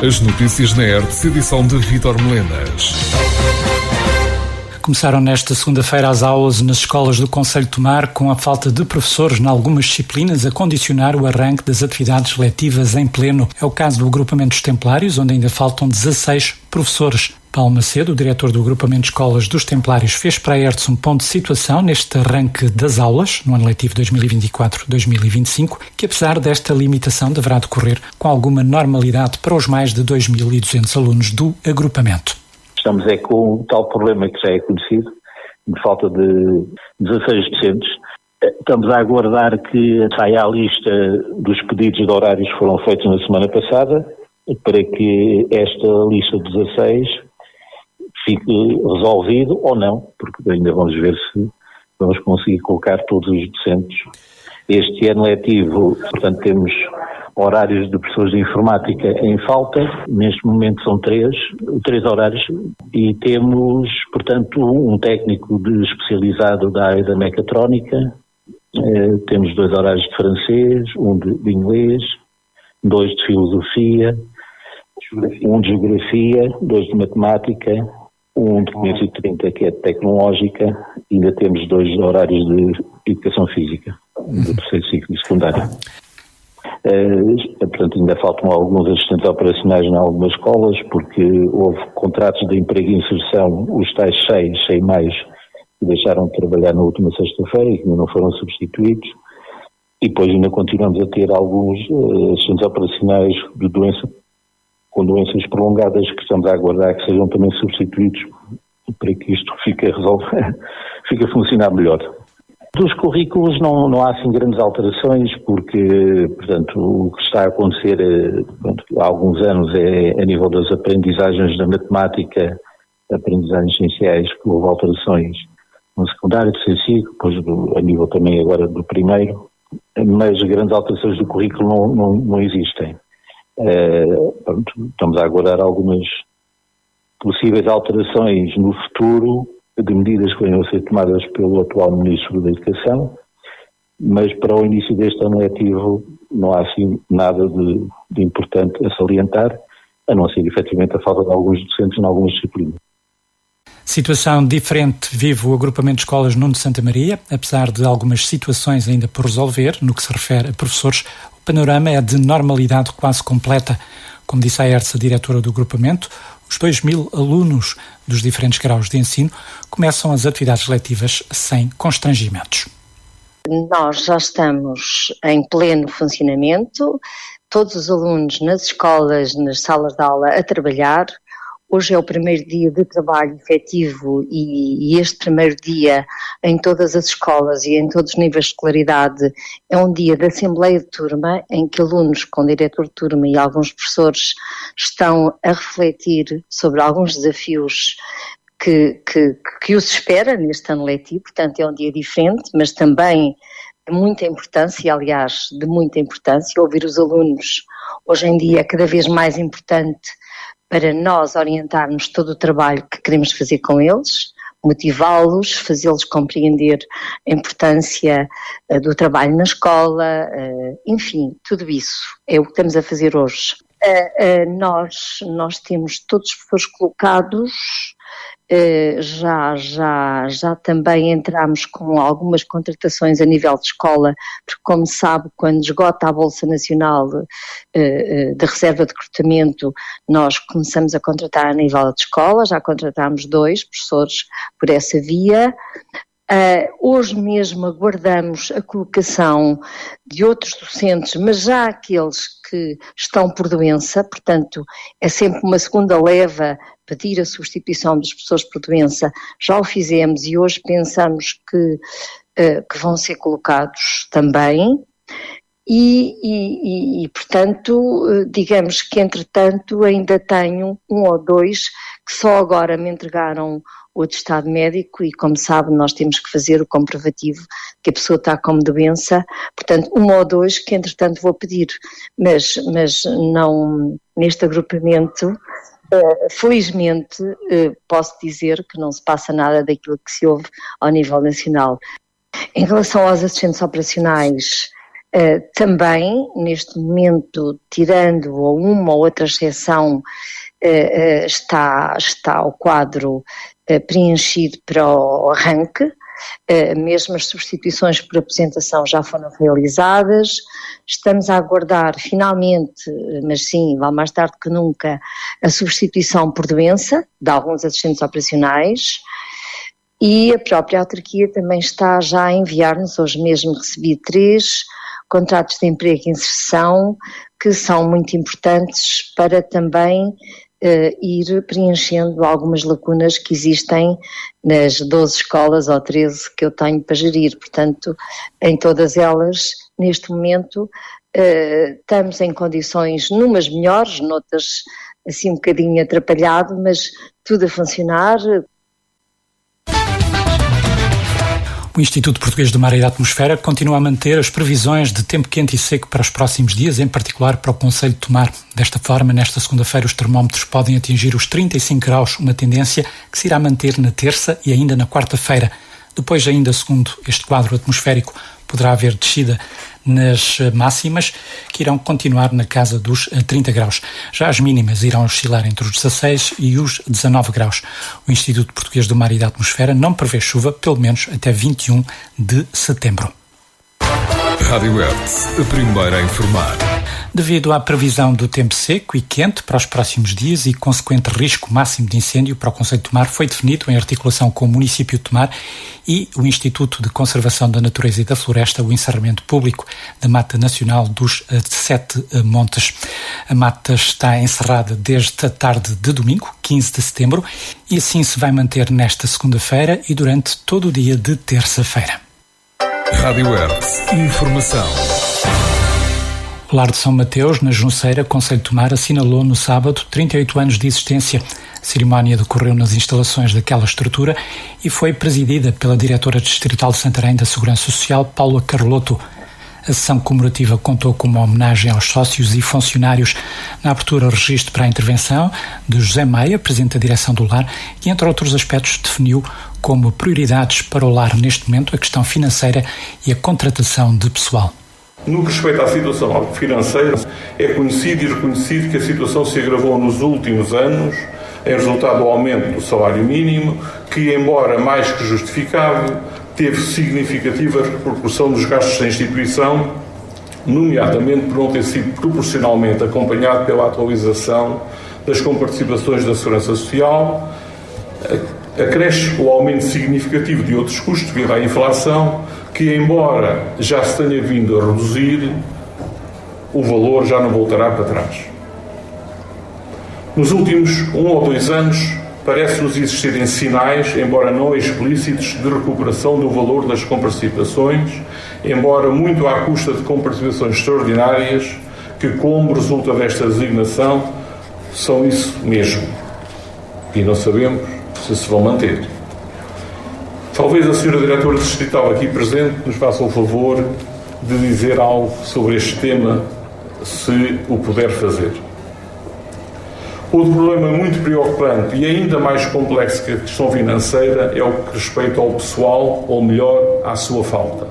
As notícias na ERTS, edição de Vítor Melenas. Começaram nesta segunda-feira as aulas nas escolas do Concelho de Tomar, com a falta de professores em algumas disciplinas a condicionar o arranque das atividades letivas em pleno. É o caso do agrupamento dos Templários, onde ainda faltam 16 professores. Paulo Macedo, o diretor do agrupamento de escolas dos Templários, fez para a ERTS um ponto de situação neste arranque das aulas, no ano letivo 2024-2025, que apesar desta limitação deverá decorrer com alguma normalidade para os mais de 2.200 alunos do agrupamento. Estamos com o tal problema que já é conhecido, de falta de 16 docentes. Estamos a aguardar que saia a lista dos pedidos de horários que foram feitos na semana passada, para que esta lista de 16 fique resolvido ou não, porque ainda vamos ver se vamos conseguir colocar todos os docentes. Este ano letivo, portanto, temos horários de professores de informática em falta. Neste momento são três horários, e temos, portanto, um técnico especializado da área da mecatrónica, temos 2 horários de francês, um de inglês, 2 de filosofia, um de geografia, 2 de matemática, um de 530 que é tecnológica, e ainda temos 2 horários de educação física, do terceiro ciclo e secundário. Portanto, ainda faltam alguns assistentes operacionais em algumas escolas, porque houve contratos de emprego e inserção, os tais 6 mais, que deixaram de trabalhar na última sexta-feira e que ainda não foram substituídos, e depois ainda continuamos a ter alguns assistentes operacionais com doenças prolongadas que estamos a aguardar que sejam também substituídos, para que isto fique a funcionar melhor. Dos currículos não há assim grandes alterações, porque, portanto, o que está a acontecer há alguns anos é a nível das aprendizagens da matemática, aprendizagens essenciais, que houve alterações no secundário, terceiro ciclo, depois a nível também agora do primeiro, mas grandes alterações do currículo não existem. Estamos a aguardar algumas possíveis alterações no futuro, de medidas que venham a ser tomadas pelo atual Ministro da Educação, mas para o início deste ano letivo não há assim nada de importante a salientar, a não ser efetivamente a falta de alguns docentes em algumas disciplinas. Situação diferente vive o agrupamento de escolas Nuno de Santa Maria. Apesar de algumas situações ainda por resolver, no que se refere a professores, o panorama é de normalidade quase completa. Como disse a ERTS, a diretora do agrupamento, os 2.000 alunos dos diferentes graus de ensino começam as atividades letivas sem constrangimentos. Nós já estamos em pleno funcionamento, todos os alunos nas escolas, nas salas de aula a trabalhar. Hoje é o primeiro dia de trabalho efetivo e este primeiro dia em todas as escolas e em todos os níveis de escolaridade é um dia de assembleia de turma em que alunos com diretor de turma e alguns professores estão a refletir sobre alguns desafios que os espera neste ano letivo. Portanto, é um dia diferente, mas também de muita importância, aliás, de muita importância. Ouvir os alunos hoje em dia é cada vez mais importante para nós orientarmos todo o trabalho que queremos fazer com eles, motivá-los, fazê-los compreender a importância do trabalho na escola, enfim, tudo isso é o que estamos a fazer hoje. Nós temos todos os professores colocados, já também entramos com algumas contratações a nível de escola, porque como sabe, quando esgota a Bolsa Nacional de Reserva de Recrutamento, nós começamos a contratar a nível de escola, já contratámos 2 professores por essa via. Hoje mesmo aguardamos a colocação de outros docentes, mas já aqueles que estão por doença, portanto é sempre uma segunda leva pedir a substituição dos professores por doença. Já o fizemos e hoje pensamos que vão ser colocados também. E, portanto, digamos que, entretanto, ainda tenho 1 ou 2 que só agora me entregaram o atestado médico e, como sabe, nós temos que fazer o comprovativo que a pessoa está com doença. Portanto, 1 ou 2 que, entretanto, vou pedir, mas não neste agrupamento. Felizmente, posso dizer que não se passa nada daquilo que se ouve ao nível nacional. Em relação aos assistentes operacionais, Também, neste momento, tirando uma ou outra exceção, está o quadro preenchido para o arranque. Mesmo as substituições por aposentação já foram realizadas. Estamos a aguardar finalmente, mas sim, vale mais tarde que nunca, a substituição por doença de alguns assistentes operacionais. E a própria autarquia também está já a enviar-nos, hoje mesmo recebi 3 contratos de emprego e inserção que são muito importantes para também ir preenchendo algumas lacunas que existem nas 12 escolas ou 13 que eu tenho para gerir. Portanto, em todas elas, neste momento, estamos em condições, numas melhores, noutras assim um bocadinho atrapalhado, mas tudo a funcionar. O Instituto Português do Mar e da Atmosfera continua a manter as previsões de tempo quente e seco para os próximos dias, em particular para o concelho de Tomar. Desta forma, nesta segunda-feira, os termómetros podem atingir os 35 graus, uma tendência que se irá manter na terça e ainda na quarta-feira. Depois, ainda segundo este quadro atmosférico, poderá haver descida nas máximas, que irão continuar na casa dos 30 graus. Já as mínimas irão oscilar entre os 16 e os 19 graus. O Instituto Português do Mar e da Atmosfera não prevê chuva, pelo menos até 21 de setembro. Rádio Hertz, a primeira a informar. Devido à previsão do tempo seco e quente para os próximos dias e consequente risco máximo de incêndio para o concelho de Tomar, foi definido, em articulação com o município de Tomar e o Instituto de Conservação da Natureza e da Floresta, o encerramento público da Mata Nacional dos 7 Montes. A mata está encerrada desde a tarde de domingo, 15 de setembro, e assim se vai manter nesta segunda-feira e durante todo o dia de terça-feira. Rádio Hertz, informação. O Lar de São Mateus, na Junceira, concelho de Tomar, assinalou no sábado 38 anos de existência. A cerimónia decorreu nas instalações daquela estrutura e foi presidida pela diretora distrital de Santarém da Segurança Social, Paula Carlotto. A sessão comemorativa contou com uma homenagem aos sócios e funcionários. Na abertura, o registro para a intervenção de José Maia, presidente da direção do lar, que, entre outros aspectos, definiu como prioridades para o lar neste momento a questão financeira e a contratação de pessoal. No que respeita à situação financeira, é conhecido e reconhecido que a situação se agravou nos últimos anos, em resultado do aumento do salário mínimo, que, embora mais que justificado, teve significativa repercussão dos gastos da instituição, nomeadamente por não ter sido proporcionalmente acompanhado pela atualização das comparticipações da Segurança Social. Acresce o aumento significativo de outros custos devido à inflação, que, embora já se tenha vindo a reduzir, o valor já não voltará para trás. Nos últimos 1 ou 2 anos, parece-nos existirem sinais, embora não explícitos, de recuperação do valor das comparticipações, embora muito à custa de comparticipações extraordinárias, que, como resulta desta designação, são isso mesmo. E não sabemos se vão manter. Talvez a senhora diretora distrital aqui presente nos faça o favor de dizer algo sobre este tema, se o puder fazer. Outro problema muito preocupante e ainda mais complexo que a questão financeira é o que respeita ao pessoal, ou melhor, à sua falta.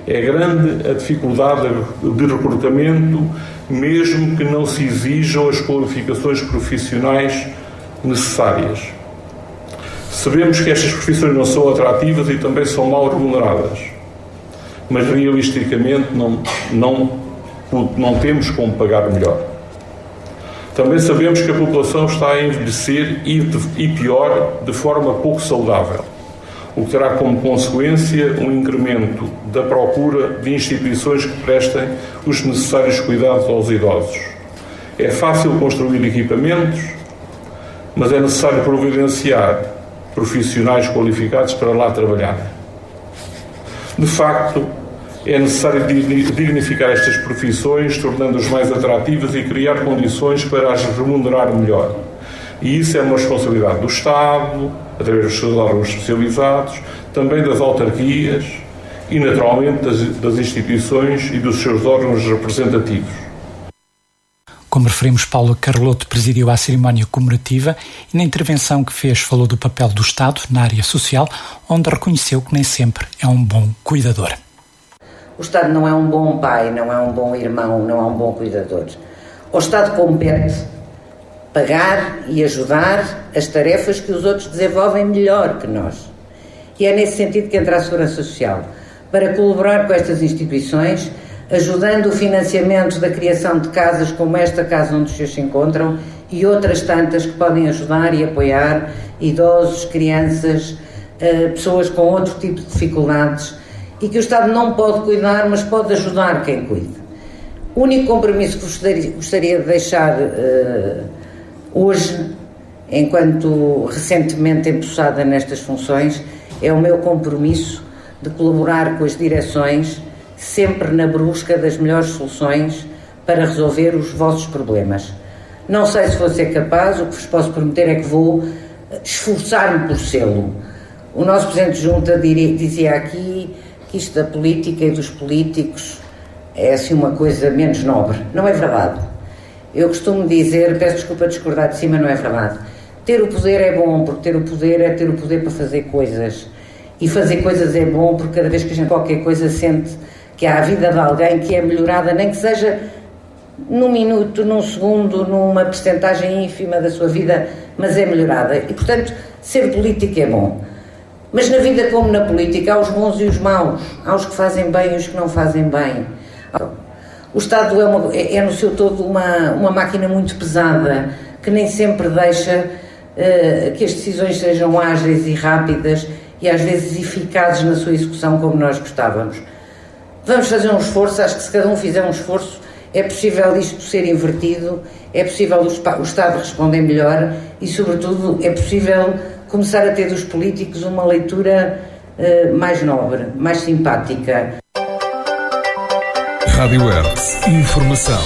É grande a dificuldade de recrutamento, mesmo que não se exijam as qualificações profissionais necessárias. Sabemos que estas profissões não são atrativas e também são mal remuneradas, mas realisticamente não temos como pagar melhor. Também sabemos que a população está a envelhecer e pior, de forma pouco saudável, o que terá como consequência um incremento da procura de instituições que prestem os necessários cuidados aos idosos. É fácil construir equipamentos, mas é necessário providenciar profissionais qualificados para lá trabalhar. De facto, é necessário dignificar estas profissões, tornando-as mais atrativas e criar condições para as remunerar melhor. E isso é uma responsabilidade do Estado, através dos seus órgãos especializados, também das autarquias e, naturalmente, das instituições e dos seus órgãos representativos. Como referimos, Paula Carlotto presidiu a cerimónia comemorativa e na intervenção que fez falou do papel do Estado na área social, onde reconheceu que nem sempre é um bom cuidador. o Estado não é um bom pai, não é um bom irmão, não é um bom cuidador. Ao Estado compete pagar e ajudar as tarefas que os outros desenvolvem melhor que nós. E é nesse sentido que entra a Segurança Social, para colaborar com estas instituições, ajudando o financiamento da criação de casas como esta casa onde os senhores se encontram e outras tantas que podem ajudar e apoiar idosos, crianças, pessoas com outro tipo de dificuldades e que o Estado não pode cuidar, mas pode ajudar quem cuida. O único compromisso que gostaria de deixar hoje, enquanto recentemente empossada nestas funções, é o meu compromisso de colaborar com as direções, sempre na busca das melhores soluções para resolver os vossos problemas. Não sei se vou ser capaz, o que vos posso prometer é que vou esforçar-me por sê-lo. O nosso Presidente de Junta dizia aqui que isto da política e dos políticos é assim uma coisa menos nobre. Não é verdade. Eu costumo dizer, peço desculpa discordar de cima, não é verdade. Ter o poder é bom, porque ter o poder é ter o poder para fazer coisas. E fazer coisas é bom porque cada vez que a gente qualquer coisa sente que há a vida de alguém que é melhorada, nem que seja num minuto, num segundo, numa percentagem ínfima da sua vida, mas é melhorada. E, portanto, ser político é bom. Mas na vida como na política, há os bons e os maus. Há os que fazem bem e os que não fazem bem. O Estado é no seu todo uma máquina muito pesada, que nem sempre deixa que as decisões sejam ágeis e rápidas e às vezes eficazes na sua execução como nós gostávamos. Vamos fazer um esforço, acho que se cada um fizer um esforço, é possível isto ser invertido, é possível o Estado responder melhor e, sobretudo, é possível começar a ter dos políticos uma leitura mais nobre, mais simpática. Rádio Hertz. Informação.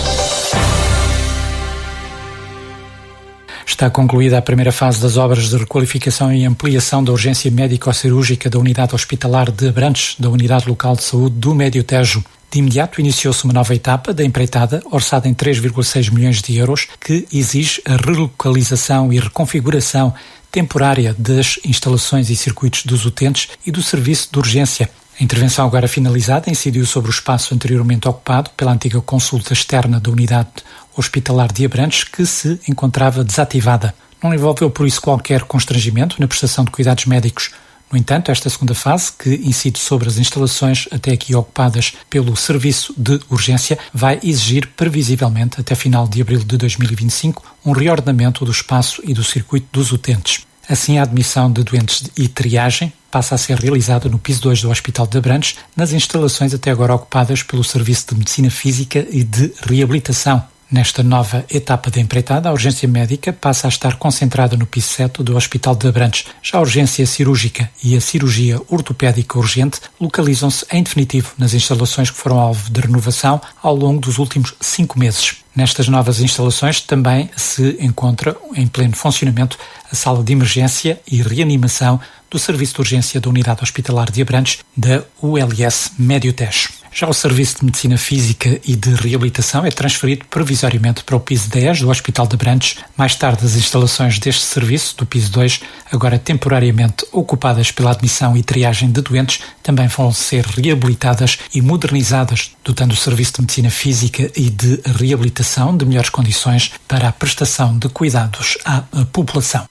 Está concluída a primeira fase das obras de requalificação e ampliação da urgência médico-cirúrgica da Unidade Hospitalar de Abrantes, da Unidade Local de Saúde do Médio Tejo. De imediato iniciou-se uma nova etapa da empreitada, orçada em 3,6 milhões de euros, que exige a relocalização e reconfiguração temporária das instalações e circuitos dos utentes e do serviço de urgência. A intervenção agora finalizada incidiu sobre o espaço anteriormente ocupado pela antiga consulta externa da Unidade Hospitalar de Abrantes, que se encontrava desativada. Não envolveu por isso qualquer constrangimento na prestação de cuidados médicos. No entanto, esta segunda fase, que incide sobre as instalações até aqui ocupadas pelo serviço de urgência, vai exigir, previsivelmente, até final de abril de 2025, um reordenamento do espaço e do circuito dos utentes. Assim, a admissão de doentes e triagem passa a ser realizada no piso 2 do Hospital de Abrantes, nas instalações até agora ocupadas pelo Serviço de Medicina Física e de Reabilitação. Nesta nova etapa da empreitada, a urgência médica passa a estar concentrada no piso 7 do Hospital de Abrantes. Já a urgência cirúrgica e a cirurgia ortopédica urgente localizam-se em definitivo nas instalações que foram alvo de renovação ao longo dos últimos 5 meses. Nestas novas instalações também se encontra em pleno funcionamento a sala de emergência e reanimação do Serviço de Urgência da Unidade Hospitalar de Abrantes da ULS Médio Tejo. Já o Serviço de Medicina Física e de Reabilitação é transferido provisoriamente para o piso 10 do Hospital de Abrantes. Mais tarde, as instalações deste serviço, do piso 2, agora temporariamente ocupadas pela admissão e triagem de doentes, também vão ser reabilitadas e modernizadas, dotando o Serviço de Medicina Física e de Reabilitação de melhores condições para a prestação de cuidados à população.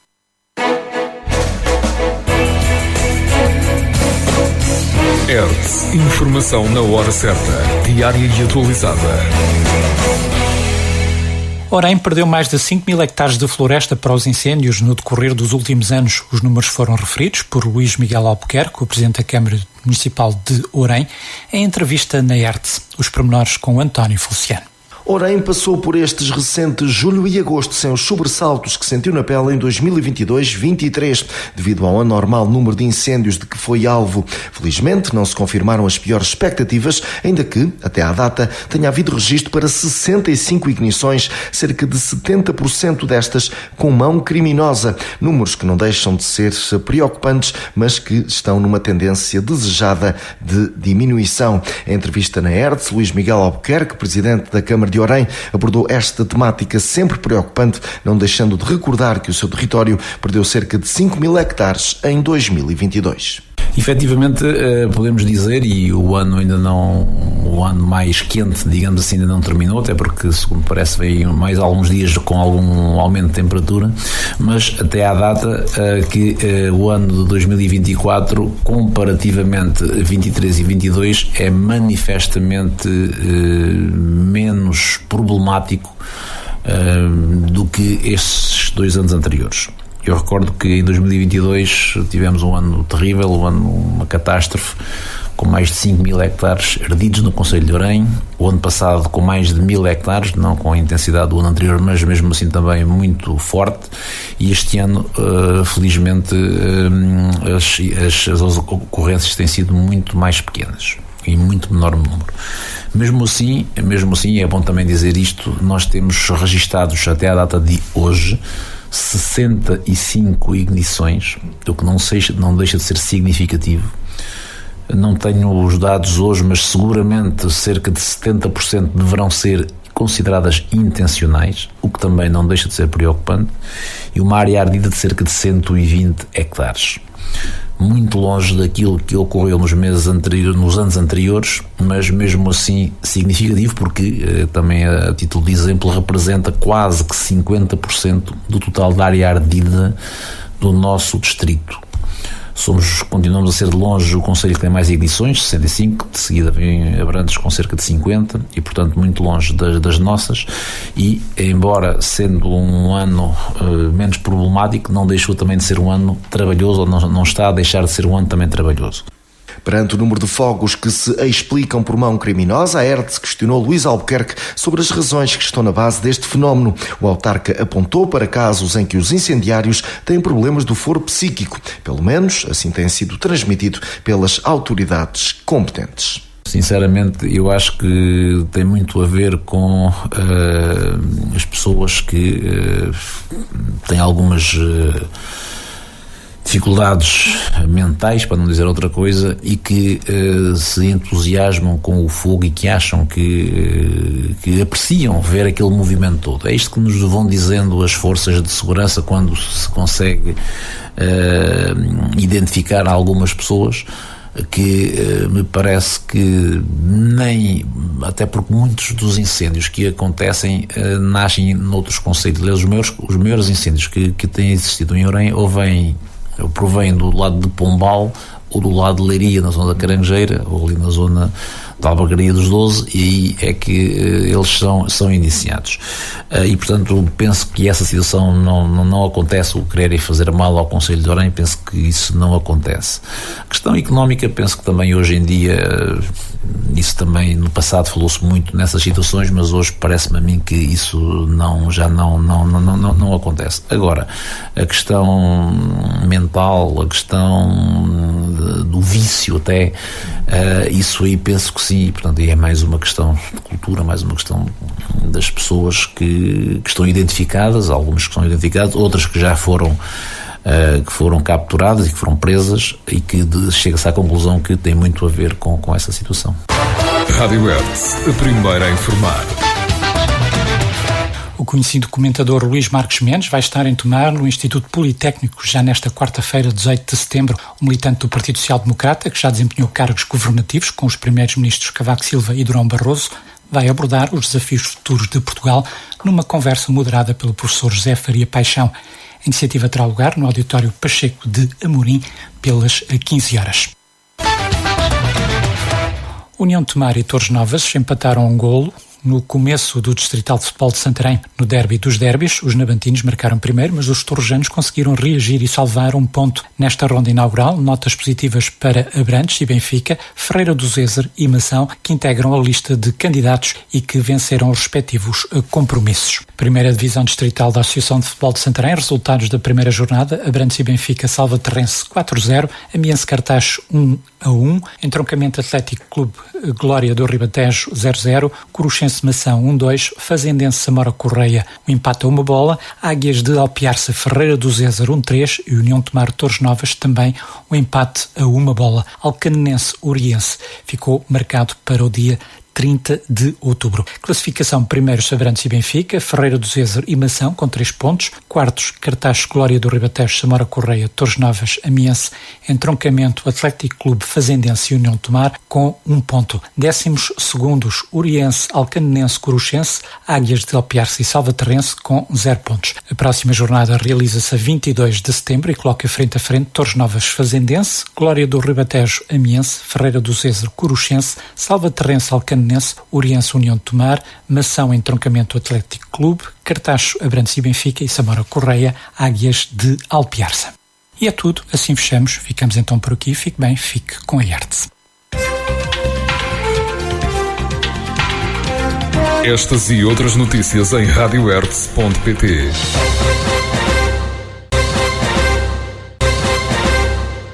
Hertz. Informação na hora certa, diária e atualizada. Orem perdeu mais de 5 mil hectares de floresta para os incêndios no decorrer dos últimos anos. Os números foram referidos por Luís Miguel Albuquerque, o Presidente da Câmara Municipal de Orem, em entrevista na Hertz. Os pormenores com António Feliciano. Orem passou por estes recentes julho e agosto sem os sobressaltos que sentiu na pele em 2022-23, devido ao anormal número de incêndios de que foi alvo. Felizmente, não se confirmaram as piores expectativas, ainda que, até à data, tenha havido registro para 65 ignições, cerca de 70% destas com mão criminosa. Números que não deixam de ser preocupantes, mas que estão numa tendência desejada de diminuição. Em entrevista na Hertz, Luís Miguel Albuquerque, Presidente da Câmara de Orem, abordou esta temática sempre preocupante, não deixando de recordar que o seu território perdeu cerca de 5 mil hectares em 2022. Efetivamente, podemos dizer, e o ano mais quente, digamos assim, ainda não terminou, até porque, segundo parece, veio mais alguns dias com algum aumento de temperatura, mas até à data que o ano de 2024, comparativamente 23 e 22, é manifestamente menos problemático do que estes 2 anos anteriores. Eu recordo que em 2022 tivemos um ano terrível, uma catástrofe, com mais de 5.000 hectares ardidos no concelho de Orém. O ano passado com mais de 1.000 hectares, não com a intensidade do ano anterior, mas mesmo assim também muito forte. E este ano, felizmente, as ocorrências têm sido muito mais pequenas, em muito menor número. Mesmo assim, é bom também dizer isto, nós temos registados até à data de hoje 65 ignições, o que não deixa de ser significativo. Não tenho os dados hoje, mas seguramente cerca de 70% deverão ser consideradas intencionais, o que também não deixa de ser preocupante, e uma área ardida de cerca de 120 hectares. Muito longe daquilo que ocorreu nos anos anteriores, mas mesmo assim significativo, porque também a título de exemplo representa quase que 50% do total da área ardida do nosso distrito. Continuamos a ser de longe o concelho que tem mais ignições, 65, de seguida vem Abrantes com cerca de 50, e portanto muito longe das nossas, e embora sendo um ano menos problemático, não deixou também de ser um ano trabalhoso, ou não está a deixar de ser um ano também trabalhoso. Perante o número de fogos que se explicam por mão criminosa, a ERDS questionou Luís Albuquerque sobre as razões que estão na base deste fenómeno. O autarca apontou para casos em que os incendiários têm problemas do foro psíquico. Pelo menos, assim tem sido transmitido pelas autoridades competentes. Sinceramente, eu acho que tem muito a ver com as pessoas que têm algumas dificuldades mentais, para não dizer outra coisa, e que se entusiasmam com o fogo e que acham que apreciam ver aquele movimento todo. É isto que nos vão dizendo as forças de segurança quando se consegue identificar algumas pessoas que me parece que até porque muitos dos incêndios que acontecem nascem noutros concelhos. Os maiores incêndios que têm existido em Orém provém do lado de Pombal ou do lado de Leiria, na zona da Caranjeira, ou ali na zona da Albergaria dos 12, e aí é que eles são iniciados. E, portanto, penso que essa situação não acontece, o quererem fazer mal ao Concelho de Orém, penso que isso não acontece. A questão económica, penso que também hoje em dia, isso também no passado falou-se muito nessas situações, mas hoje parece-me a mim que isso já não acontece. Agora, a questão mental, a questão do vício até, isso aí penso que sim, portanto é mais uma questão de cultura, mais uma questão das pessoas que estão identificadas, algumas que estão identificadas, outras que já foram capturadas e que foram presas, e que chega-se à conclusão que tem muito a ver com essa situação. Rádio Hertz, a primeira a informar. O conhecido comentador Luís Marques Mendes vai estar em Tomar, no Instituto Politécnico, já nesta quarta-feira, 18 de setembro. O militante do Partido Social Democrata, que já desempenhou cargos governativos com os primeiros ministros Cavaco Silva e Durão Barroso, vai abordar os desafios futuros de Portugal numa conversa moderada pelo professor José Faria Paixão. A iniciativa terá lugar no Auditório Pacheco de Amorim, pelas 15 horas. União de Tomar e Torres Novas empataram 1-1 no começo do Distrital de Futebol de Santarém. No derby dos derbys, os nabantinos marcaram primeiro, mas os torrejanos conseguiram reagir e salvar um ponto. Nesta ronda inaugural, notas positivas para Abrantes e Benfica, Ferreira do Zezer e Mação, que integram a lista de candidatos e que venceram os respectivos compromissos. Primeira Divisão Distrital da Associação de Futebol de Santarém, resultados da primeira jornada: Abrantes e Benfica, Salvaterrense 4-0, Amiense Cartaz 1-1, Entroncamento Atlético Clube Glória do Ribatejo 0-0, Coruchense Mação 1-2, Fazendense Samora Correia, um empate a 1-1, Águias de Alpiarça Ferreira do Zezer 1-3 e União de Tomar Torres Novas também um empate a 1-1. Alcanenense Oriense ficou marcado para o dia 30 de outubro. Classificação: primeiros Abrantes e Benfica, Ferreira do Zezer e Mação com 3 pontos, quartos Cartaz, Glória do Ribatejo, Samora Correia, Torres Novas, Amiense, Entroncamento, Atlético Clube, Fazendense e União de Tomar com 1 ponto. 12º Oriense, Alcanenense, Coruchense, Águias de Alpiarce e Salvaterrense com 0 pontos. A próxima jornada realiza-se a 22 de setembro e coloca frente a frente Torres Novas, Fazendense, Glória do Ribatejo, Amiense, Ferreira do Zezer, Coruchense, Salvaterrense, Alcanenense, Oriense, União de Tomar, Mação, Entroncamento, Atlético Clube, Cartacho, Abrantes e Benfica e Samora Correia, Águias de Alpiarça. E é tudo, assim fechamos. Ficamos então por aqui. Fique bem, fique com a Hertz. Estas e outras notícias em radiohertz.pt.